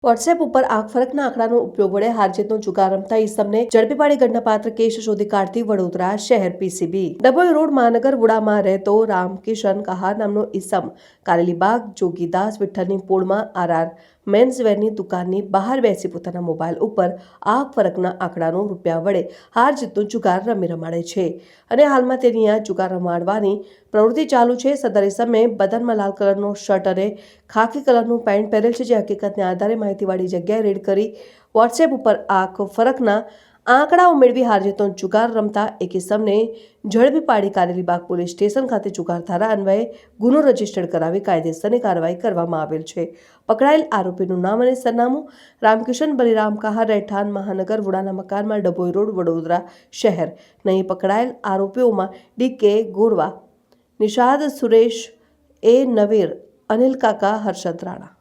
WhatsApp ઉપર ફરકના આંકડાનો ઉપયોગ વડે હારજીતનો જુગાર રમતા ઈસમને ઝડપી પાડી ગણનાપાત્ર કેસ શોધી કાઢતી વડોદરા શહેર પીસીબી. ડભોઈ રોડ મહાનગર વુડામાં રહેતો રામકિશન કહાર નામનો ઈસમ કારેલીબાગ જોગીદાસ વિઠ્ઠલની પોળમાં આરઆર મેન્સવેરની દુકાનની બહાર બેસી પોતાના મોબાઈલ ઉપર ફરકના આંકડાનો રૂપિયા વડે હારજીતનો જુગાર રમાડે છે અને હાલમાં તેની આ જુગાર રમાડવાની પ્રવૃત્તિ ચાલુ છે. સદર ઈસમે બદનમાં લાલ કલરનો શર્ટ અને ખાકી કલરનું પેન્ટ પહેરેલ છે, જે હકીકતને આધારે માહિતીવાળી જગ્યાએ રેડ કરી વોટ્સએપ ઉપર ફરકના આંકડાઓ મેળવી હારજીતનો જુગાર રમતા એક ઈસમને ઝડપી પાડી કારેલીબાગ પોલીસ સ્ટેશન ખાતે જુગાર ધારા અન્વયે ગુનો રજીસ્ટર કરાવી કાયદેસરની કાર્યવાહી કરવામાં આવેલ છે. પકડાયેલ આરોપીનું નામ અને સરનામું રામકિશન બલિરામ કહાર, રહેઠાણ મહાનગર વુડાના મકાનમાં, ડભોઈ રોડ, વડોદરા શહેર. નહીં પકડાયેલ આરોપીઓમાં ડી.કે. ગોરવા, નિષાદ સુરેશ, એ. નવીર, અનિલ કાકા, હર્ષદ રાણા.